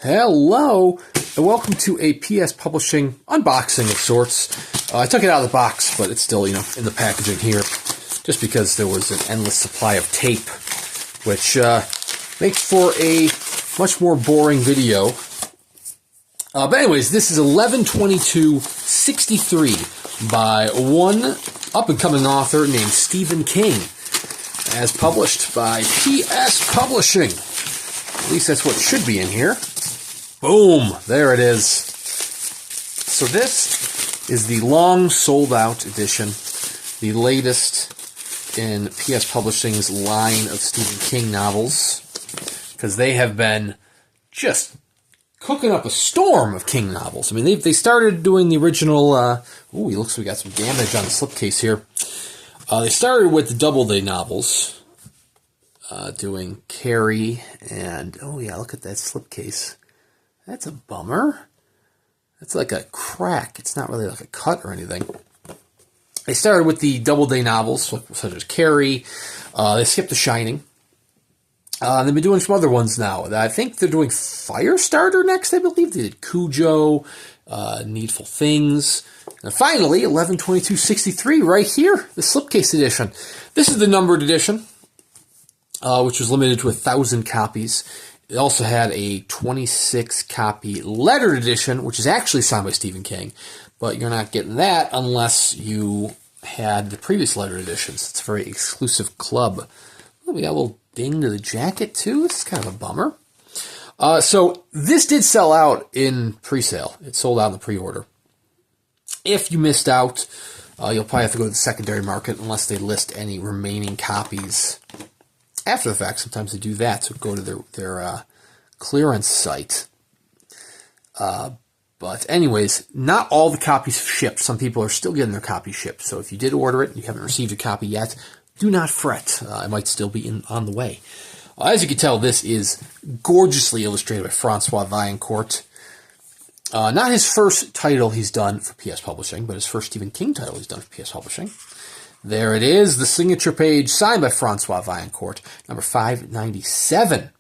Hello, and welcome to a PS Publishing unboxing of sorts. I took it out of the box, but it's still, in the packaging here, just because there was an endless supply of tape, which makes for a much more boring video. But anyways, this is 11/22/63 by one up-and-coming author named Stephen King, as published by PS Publishing. At least that's what should be in here. Boom! There it is. So this is the long sold-out edition, the latest in PS Publishing's line of Stephen King novels, because they have been just cooking up a storm of King novels. I mean, they started doing the original. Ooh, it looks like we got some damage on the slipcase here. They started with the Doubleday novels, doing Carrie and oh yeah, look at that slipcase. That's a bummer. That's like a crack. It's not really like a cut or anything. They started with the Doubleday novels, such as Carrie. They skipped The Shining. They've been doing some other ones now. I think they're doing Firestarter next, I believe. They did Cujo, Needful Things. And finally, 11/22/63 right here, the slipcase edition. This is the numbered edition, which was limited to 1,000 copies. It also had a 26-copy lettered edition, which is actually signed by Stephen King, but you're not getting that unless you had the previous lettered editions. It's a very exclusive club. Oh, we got a little ding to the jacket, too. It's kind of a bummer. So this did sell out in pre-sale. It sold out in the pre-order. If you missed out, you'll probably have to go to the secondary market unless they list any remaining copies after the fact. Sometimes they do that, so go to their clearance site. But anyways, not all the copies have shipped. Some people are still getting their copy shipped. So if you did order it and you haven't received a copy yet, do not fret. It might still be on the way. As you can tell, this is gorgeously illustrated by Francois Vaillancourt. Not his first title he's done for PS Publishing, but his first Stephen King title he's done for PS Publishing. There it is, the signature page signed by Francois Vaillancourt, number 597.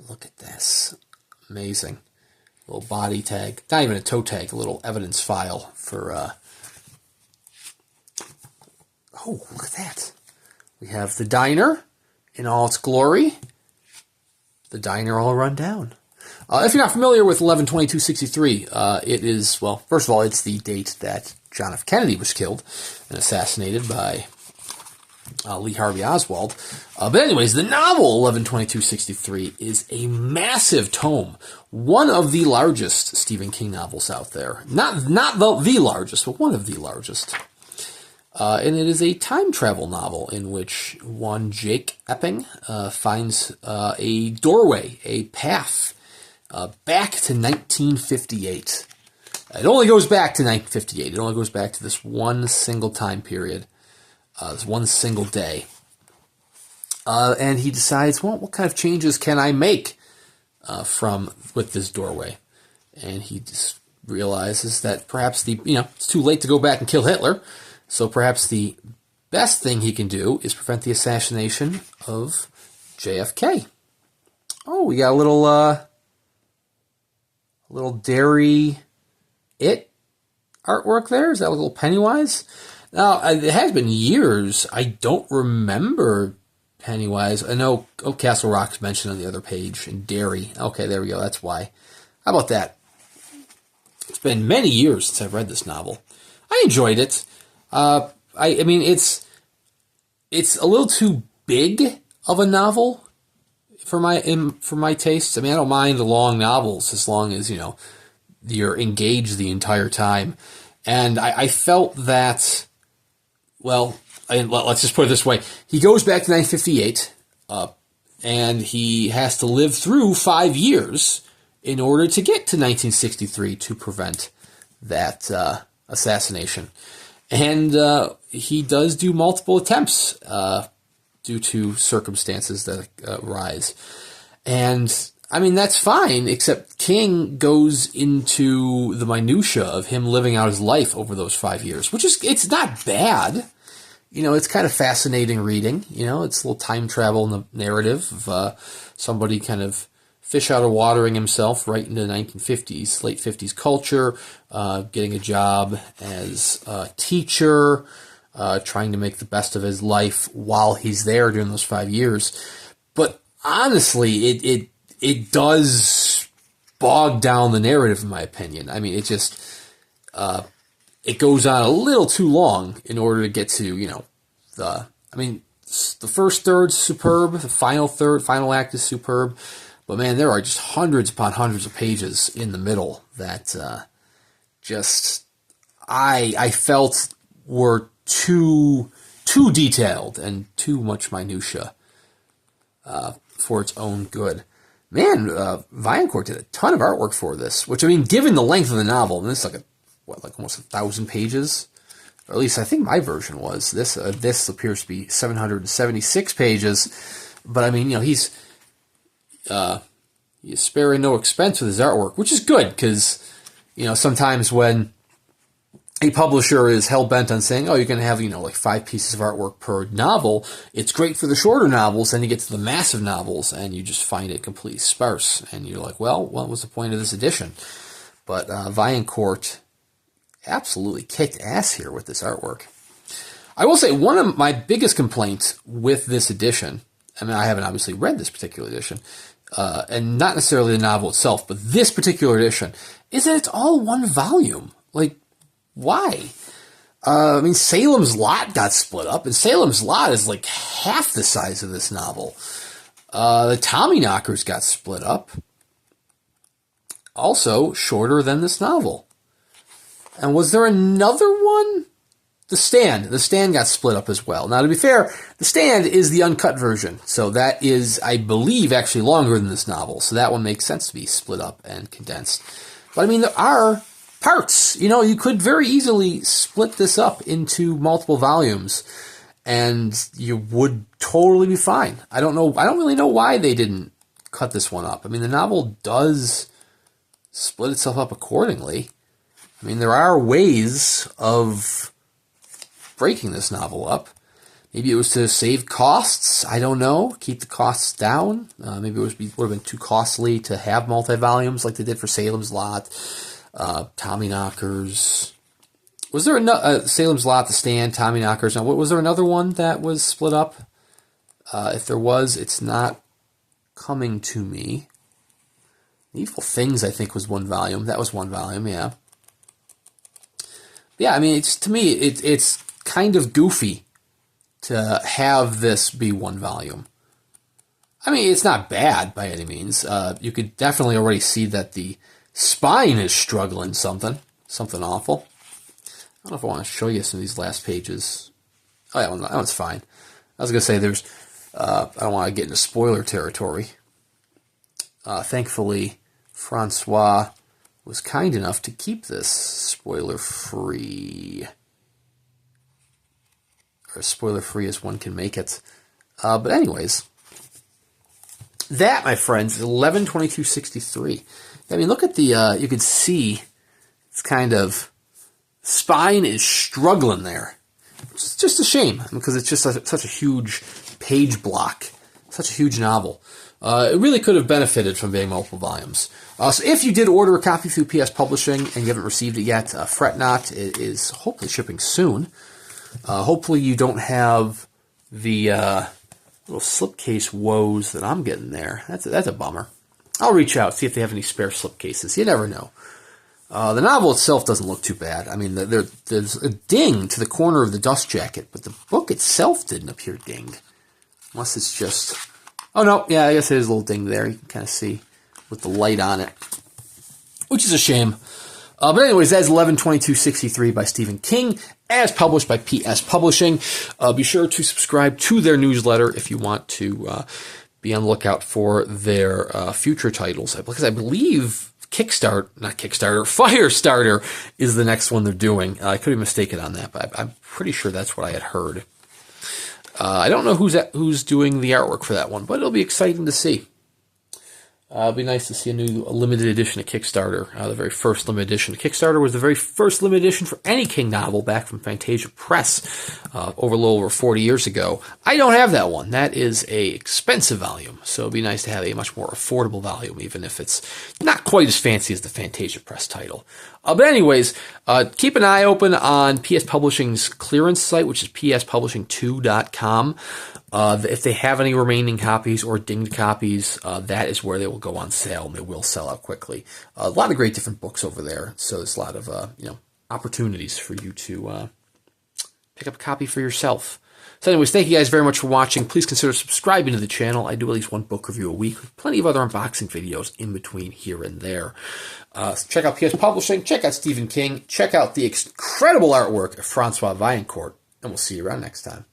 Look at this. Amazing. Little body tag. Not even a toe tag, a little evidence file for... Oh, look at that. We have the diner in all its glory. The diner all run down. If you're not familiar with 11/22/63, it is, well, first of all, it's the date that John F. Kennedy was killed and assassinated by Lee Harvey Oswald. But anyways, the novel 11/22/63 is a massive tome. One of the largest Stephen King novels out there. Not the largest, but one of the largest. And it is a time travel novel in which one Jake Epping finds a doorway, a path, back to 1958. It only goes back to 1958. It only goes back to this one single time period, this one single day. And he decides, well, what kind of changes can I make with this doorway? And he just realizes that perhaps it's too late to go back and kill Hitler. So perhaps the best thing he can do is prevent the assassination of JFK. Oh, we got a little Dairy It artwork there. Is that a little Pennywise? Now, it has been years. I don't remember Pennywise. I know Castle Rock's mentioned on the other page, and Dairy. Okay, there we go. That's why. How about that? It's been many years since I've read this novel. I enjoyed it. I mean, it's a little too big of a novel for my tastes. I mean, I don't mind the long novels as long as, you're engaged the entire time. And I felt that, well, let's just put it this way. He goes back to 1958, and he has to live through 5 years in order to get to 1963 to prevent that assassination. And he does do multiple attempts due to circumstances that arise. And, I mean, that's fine, except King goes into the minutia of him living out his life over those 5 years, which it's not bad. It's kind of fascinating reading. It's a little time travel in the narrative of somebody kind of fish out of watering himself right into the 1950s, late 50s culture, getting a job as a teacher, trying to make the best of his life while he's there during those 5 years. But honestly, it does bog down the narrative, in my opinion. I mean, it just it goes on a little too long in order to get to, the first third's superb, the final act is superb, but man, there are just hundreds upon hundreds of pages in the middle that I felt were too detailed and too much minutia for its own good. Man, Vaillancourt did a ton of artwork for this, which, given the length of the novel, and this is like almost 1,000 pages, or at least I think my version was. This appears to be 776 pages, but he's sparing no expense with his artwork, which is good, because sometimes when a publisher is hell-bent on saying, oh, you're going to have, like 5 pieces of artwork per novel, it's great for the shorter novels, then you get to the massive novels, and you just find it completely sparse, and you're like, well, what was the point of this edition? But Vaillancourt absolutely kicked ass here with this artwork. I will say, one of my biggest complaints with this edition, I haven't obviously read this particular edition, and not necessarily the novel itself, but this particular edition, is that it's all one volume. Like, why? Salem's Lot got split up, and Salem's Lot is like half the size of this novel. The Tommyknockers got split up, also shorter than this novel. And was there another one? The Stand got split up as well. Now, to be fair, The Stand is the uncut version, so that is, I believe, actually longer than this novel, so that one makes sense to be split up and condensed. But, there are parts. You could very easily split this up into multiple volumes, and you would totally be fine. I don't really know why they didn't cut this one up. The novel does split itself up accordingly. There are ways of breaking this novel up. Maybe it was to save costs. I don't know. Keep the costs down. Maybe it would have been too costly to have multi-volumes like they did for Salem's Lot, Tommyknockers. Was there Salem's Lot, The Stand, Tommyknockers? Now, was there another one that was split up? If there was, it's not coming to me. Needful Things, I think, was one volume. That was one volume, yeah. Yeah, to me, it's kind of goofy to have this be one volume. It's not bad by any means. You could definitely already see that the spine is struggling something awful. I don't know if I want to show you some of these last pages. Oh, yeah, that one's fine. I was going to say I don't want to get into spoiler territory. Thankfully, Francois was kind enough to keep this spoiler-free. Or as spoiler-free as one can make it. But anyways, that, my friends, is 11/22/63. Look at the, you could see it's kind of, spine is struggling there. It's just a shame, because it's just such a huge page block, such a huge novel. It really could have benefited from being multiple volumes. So if you did order a copy through PS Publishing and you haven't received it yet, fret not. It is hopefully shipping soon. Hopefully you don't have the little slipcase woes that I'm getting there. That's a bummer. I'll reach out, see if they have any spare slipcases. You never know. The novel itself doesn't look too bad. There's a ding to the corner of the dust jacket, but the book itself didn't appear dinged. Unless it's just... Oh, no, yeah, I guess there's a little ding there. You can kind of see with the light on it, which is a shame. But anyways, that is 11/22/63 by Stephen King, as published by PS Publishing. Be sure to subscribe to their newsletter if you want to be on the lookout for their future titles. Because I believe Firestarter is the next one they're doing. I could be mistaken on that, but I'm pretty sure that's what I had heard. I don't know who's doing the artwork for that one, but it'll be exciting to see. It'd be nice to see a new limited edition of Kickstarter. The very first limited edition. Kickstarter was the very first limited edition for any King novel back from Fantasia Press over a little over 40 years ago. I don't have that one. That is a expensive volume, so it'd be nice to have a much more affordable volume, even if it's not quite as fancy as the Fantasia Press title. But anyways, keep an eye open on PS Publishing's clearance site, which is pspublishing2.com. If they have any remaining copies or dinged copies, that is where they will go on sale, and they will sell out quickly. A lot of great different books over there, so there's a lot of opportunities for you to pick up a copy for yourself. So anyways, thank you guys very much for watching. Please consider subscribing to the channel. I do at least one book review a week, with plenty of other unboxing videos in between here and there. Check out PS Publishing, check out Stephen King, check out the incredible artwork of Francois Vaillancourt, and we'll see you around next time.